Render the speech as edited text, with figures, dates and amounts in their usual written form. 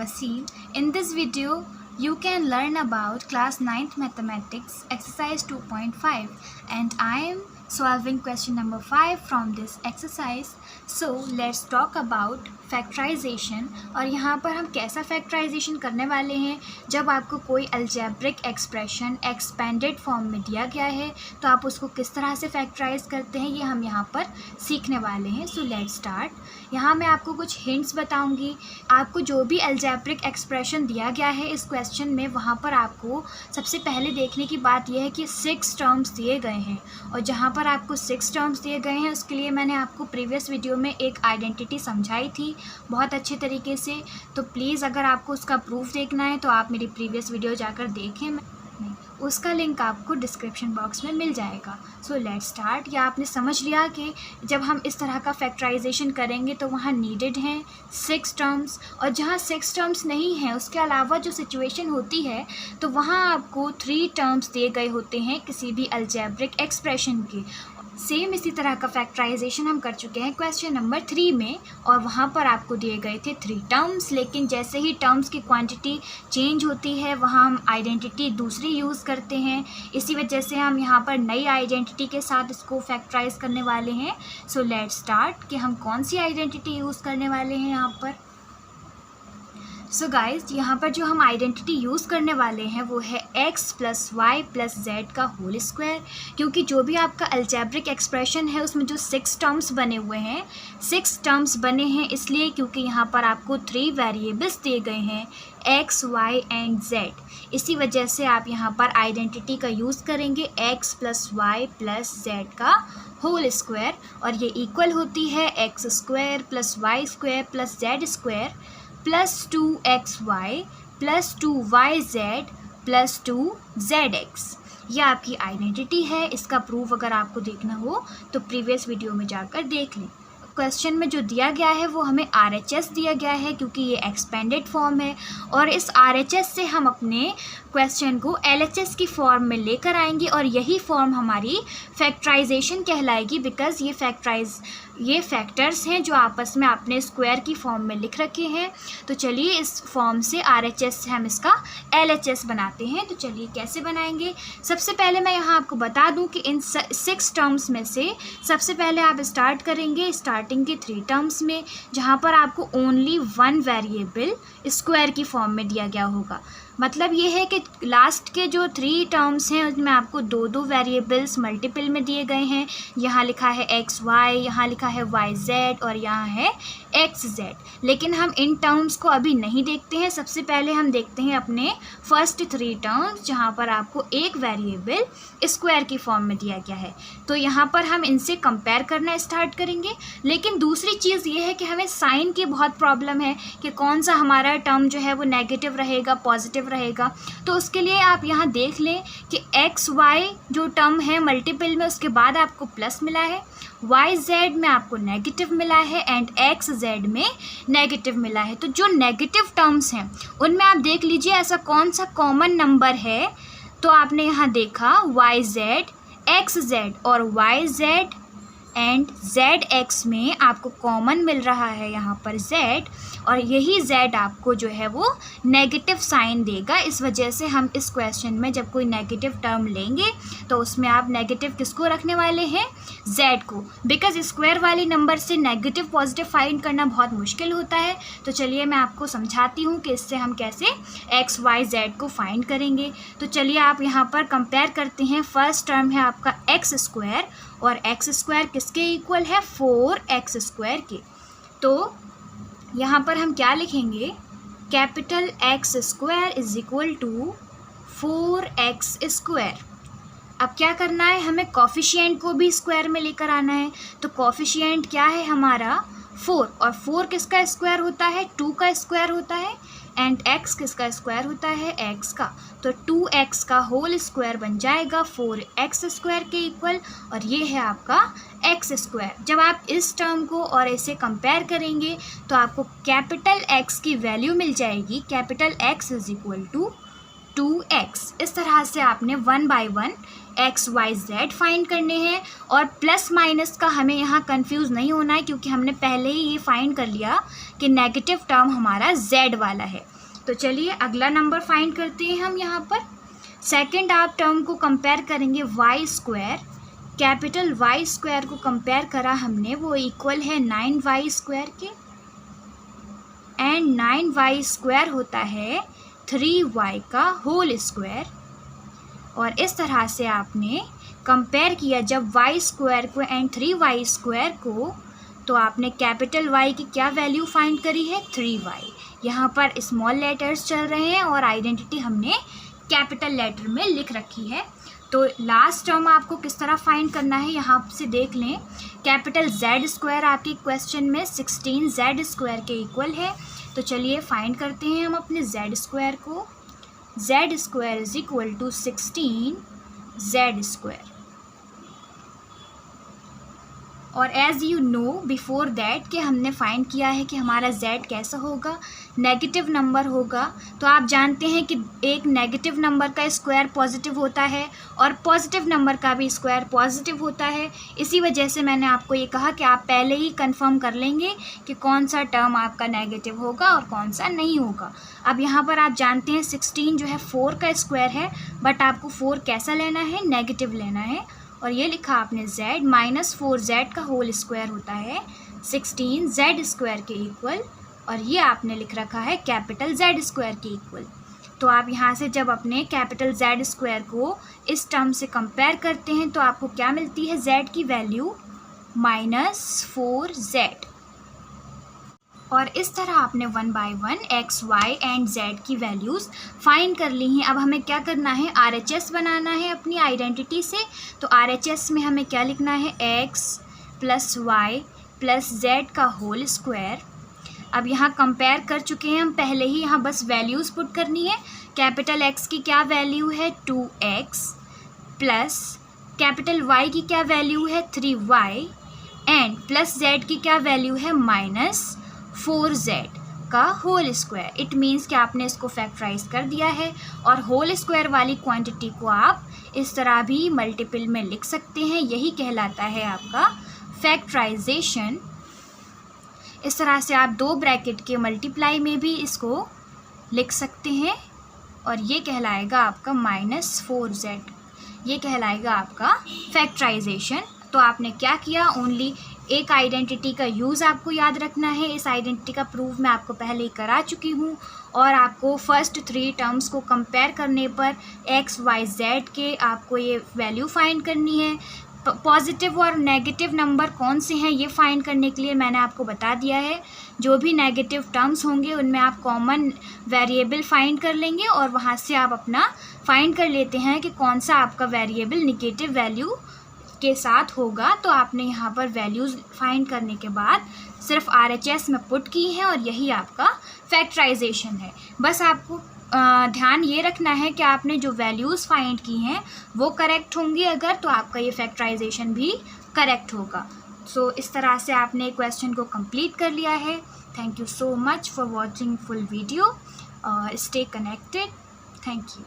Wasim. In this video, you can learn about class 9th mathematics exercise 2.5 and I am solving question number 5 from this exercise. So let's talk about factorisation. और यहाँ पर हम कैसा factorisation करने वाले हैं. जब आपको कोई अलजेब्रिक एक्सप्रेशन एक्सपेंडेड फॉर्म में दिया गया है तो आप उसको किस तरह से फैक्टराइज करते हैं ये हम यहाँ पर सीखने वाले हैं. So let's start. यहाँ मैं आपको कुछ हिंट्स बताऊँगी. आपको जो भी अलजेब्रिक एक्सप्रेशन दिया गया है इस क्वेश्चन में, वहाँ पर आपको सबसे पहले देखने की बात यह है कि 6 टर्म्स दिए गए हैं. और जहाँ पर आपको 6 टर्म्स दिए गए हैं उसके लिए मैंने आपको प्रीवियस वीडियो में एक आइडेंटिटी समझाई थी बहुत अच्छे तरीके से. तो प्लीज़ अगर आपको उसका प्रूफ देखना है तो आप मेरी प्रीवियस वीडियो जाकर देखें. उसका लिंक आपको डिस्क्रिप्शन बॉक्स में मिल जाएगा. So let's start. या आपने समझ लिया कि जब हम इस तरह का फैक्टराइजेशन करेंगे तो वहाँ नीडेड हैं 6 टर्म्स. और जहाँ 6 टर्म्स नहीं हैं उसके अलावा जो सिचुएशन होती है तो वहाँ आपको 3 टर्म्स दिए गए होते हैं किसी भी अलजेब्रिक एक्सप्रेशन के. सेम इसी तरह का फैक्टराइजेशन हम कर चुके हैं क्वेश्चन नंबर 3 में और वहाँ पर आपको दिए गए थे 3 टर्म्स. लेकिन जैसे ही टर्म्स की क्वांटिटी चेंज होती है वहाँ हम आइडेंटिटी दूसरी यूज़ करते हैं. इसी वजह से हम यहाँ पर नई आइडेंटिटी के साथ इसको फैक्टराइज करने वाले हैं. सो लेट्स स्टार्ट कि हम कौन सी आइडेंटिटी यूज़ करने वाले हैं यहाँ पर. सो गाइज यहाँ पर जो हम आइडेंटिटी यूज़ करने वाले हैं वो है x + y + z का होल स्क्वायर. क्योंकि जो भी आपका अलजेब्रिक एक्सप्रेशन है उसमें जो 6 टर्म्स बने हुए हैं, 6 टर्म्स बने हैं इसलिए क्योंकि यहाँ पर आपको 3 वेरिएबल्स दिए गए हैं x, y एंड z. इसी वजह से आप यहाँ पर आइडेंटिटी का यूज़ करेंगे x + y + z का होल स्क्वायर. और ये इक्वल होती है x² + y² + z² + 2xy + 2yz + 2zx. ये आपकी आइडेंटिटी है. इसका प्रूफ अगर आपको देखना हो तो प्रीवियस वीडियो में जाकर देख लें. क्वेश्चन में जो दिया गया है वो हमें RHS दिया गया है क्योंकि ये एक्सपेंडेड फॉर्म है. और इस RHS से हम अपने क्वेश्चन को LHS की फॉर्म में लेकर आएंगे और यही फॉर्म हमारी फैक्टराइजेशन कहलाएगी. बिकॉज़ ये फैक्टर्स हैं जो आपस में आपने स्क्वायर की फॉर्म में लिख रखे हैं. तो चलिए इस फॉर्म से RHS से हम इसका LHS बनाते हैं. तो चलिए कैसे बनाएंगे. सबसे पहले मैं यहाँ आपको बता दूँ कि इन 6 टर्म्स में से सबसे पहले आप स्टार्ट करेंगे स्टार्टिंग के 3 टर्म्स में, जहाँ पर आपको ओनली 1 वेरिएबल स्क्वायर की फॉर्म में दिया गया होगा. मतलब ये है कि लास्ट के जो 3 टर्म्स हैं उसमें आपको 2 वेरिएबल्स मल्टीपल में दिए गए हैं. यहाँ लिखा है xy, यहाँ लिखा है yz और यहाँ है xz. लेकिन हम इन टर्म्स को अभी नहीं देखते हैं. सबसे पहले हम देखते हैं अपने फर्स्ट 3 टर्म्स जहाँ पर आपको एक वेरिएबल स्क्वायर की फॉर्म में दिया गया है. तो यहाँ पर हम इनसे कंपेयर करना स्टार्ट करेंगे. लेकिन दूसरी चीज़ ये है कि हमें साइन की बहुत प्रॉब्लम है कि कौन सा हमारा टर्म जो है वो नेगेटिव रहेगा पॉजिटिव रहेगा. तो उसके लिए आप यहाँ देख लें कि एक्स वाई जो टर्म है मल्टीपल में उसके बाद आपको प्लस मिला है, वाई जेड में आपको नेगेटिव मिला है एंड एक्स जेड में नेगेटिव मिला है. तो जो नेगेटिव टर्म्स हैं उनमें आप देख लीजिए ऐसा कौन सा कॉमन नंबर है. तो आपने यहाँ देखा वाई जेड, एक्स जेड और y z and z x में आपको कॉमन मिल रहा है यहाँ पर z. और यही z आपको जो है वो नेगेटिव साइन देगा. इस वजह से हम इस क्वेश्चन में जब कोई नेगेटिव टर्म लेंगे तो उसमें आप नेगेटिव किसको रखने वाले हैं, z को. बिकॉज स्क्वायर वाली नंबर से नेगेटिव पॉजिटिव फाइंड करना बहुत मुश्किल होता है. तो चलिए मैं आपको समझाती हूँ कि इससे हम कैसे x, y, z को फाइंड करेंगे. तो चलिए आप यहाँ पर कंपेयर करते हैं. फर्स्ट टर्म है आपका x² और x² किसके इक्वल है, 4x² के. तो यहाँ पर हम क्या लिखेंगे, कैपिटल x² = 4x². अब क्या करना है, हमें कॉफिशिएंट को भी स्क्वायर में लेकर आना है. तो कॉफिशिएंट क्या है हमारा 4 और 4 किसका स्क्वायर होता है, 2 का स्क्वायर होता है एंड x किसका स्क्वायर होता है, x का. तो 2x का होल स्क्वायर बन जाएगा 4x² के इक्वल. और ये है आपका x². जब आप इस टर्म को और ऐसे कंपेयर करेंगे तो आपको कैपिटल X की वैल्यू मिल जाएगी, कैपिटल X = 2x. इस तरह से आपने 1 by 1 x y z find करने हैं. और प्लस माइनस का हमें यहाँ कंफ्यूज नहीं होना है क्योंकि हमने पहले ही ये फाइंड कर लिया कि नेगेटिव टर्म हमारा z वाला है. तो चलिए अगला नंबर फाइंड करते हैं हम यहाँ पर। सेकंड आप टर्म को कंपेयर करेंगे y square, capital y square को कंपेयर करा हमने, वो इक्वल है 9y स्क्वायर के, एंड 9y स्क्वायर होता है 3y का होल स्क्वायर। और इस तरह से आपने कंपेयर किया जब y स्क्वायर को एंड 3y स्क्वायर को, तो आपने कैपिटल Y की क्या वैल्यू फाइंड करी है 3y। यहाँ पर स्मॉल लेटर्स चल रहे हैं और आइडेंटिटी हमने कैपिटल लेटर में लिख रखी है। तो लास्ट टर्म आपको किस तरह फाइंड करना है यहाँ से देख लें। कैपिटल Z स्क्वायर आपके क्वेश्चन में 16z स्क्वायर के इक्वल है। तो चलिए फाइंड करते हैं हम अपने Z स्क्वायर को। Z square is equal to 16z square. और as you know before that कि हमने फाइंड किया है कि हमारा z कैसा होगा, नेगेटिव नंबर होगा। तो आप जानते हैं कि एक नेगेटिव नंबर का स्क्वायर पॉजिटिव होता है और पॉजिटिव नंबर का भी स्क्वायर पॉजिटिव होता है। इसी वजह से मैंने आपको ये कहा कि आप पहले ही कंफर्म कर लेंगे कि कौन सा टर्म आपका नेगेटिव होगा और कौन सा नहीं होगा। अब यहाँ पर आप जानते हैं 16 जो है 4 का स्क्वायर है, बट आपको 4 कैसा लेना है, नेगेटिव लेना है। और ये लिखा आपने z माइनस 4z का होल स्क्वायर होता है 16z स्क्वायर के इक्वल, और ये आपने लिख रखा है कैपिटल Z स्क्वायर के इक्वल। तो आप यहाँ से जब अपने कैपिटल Z स्क्वायर को इस टर्म से कंपेयर करते हैं तो आपको क्या मिलती है, z की वैल्यू -4z। और इस तरह आपने 1 by 1 x, y and z की वैल्यूज़ फाइंड कर ली हैं। अब हमें क्या करना है, RHS बनाना है अपनी आइडेंटिटी से। तो RHS में हमें क्या लिखना है, x plus y plus z का होल स्क्वायर। अब यहाँ कंपेयर कर चुके हैं हम पहले ही, यहाँ बस वैल्यूज़ पुट करनी है। कैपिटल X की क्या वैल्यू है 2x, प्लस कैपिटल Y की क्या वैल्यू है 3y, एंड प्लस z की क्या वैल्यू है -4z का होल स्क्वायर। इट मीन्स कि आपने इसको फैक्टराइज कर दिया है। और होल स्क्वायर वाली क्वांटिटी को आप इस तरह भी मल्टीपल में लिख सकते हैं, यही कहलाता है आपका फैक्टराइजेशन। इस तरह से आप 2 ब्रैकेट के मल्टीप्लाई में भी इसको लिख सकते हैं, और ये कहलाएगा आपका -4z, ये कहलाएगा आपका फैक्टराइजेशन। तो आपने क्या किया, ओनली एक आइडेंटिटी का यूज़ आपको याद रखना है। इस आइडेंटिटी का प्रूफ मैं आपको पहले ही करा चुकी हूँ, और आपको फर्स्ट 3 टर्म्स को कंपेयर करने पर x, y, z के आपको ये वैल्यू फाइंड करनी है। पॉजिटिव और नेगेटिव नंबर कौन से हैं ये फाइंड करने के लिए मैंने आपको बता दिया है। जो भी नेगेटिव टर्म्स होंगे उनमें आप कॉमन वेरिएबल फाइंड कर लेंगे, और वहाँ से आप अपना फाइंड कर लेते हैं कि कौन सा आपका वेरिएबल नेगेटिव वैल्यू के साथ होगा। तो आपने यहाँ पर वैल्यूज़ फाइंड करने के बाद सिर्फ RHS में पुट की है, और यही आपका फैक्टराइजेशन है। बस आपको ध्यान ये रखना है कि आपने जो वैल्यूज़ फाइंड की हैं वो करेक्ट होंगी अगर, तो आपका ये फैक्टराइजेशन भी करेक्ट होगा। सो इस तरह से आपने क्वेश्चन को कंप्लीट कर लिया है। Thank you so much for watching full video. Stay connected. Thank you.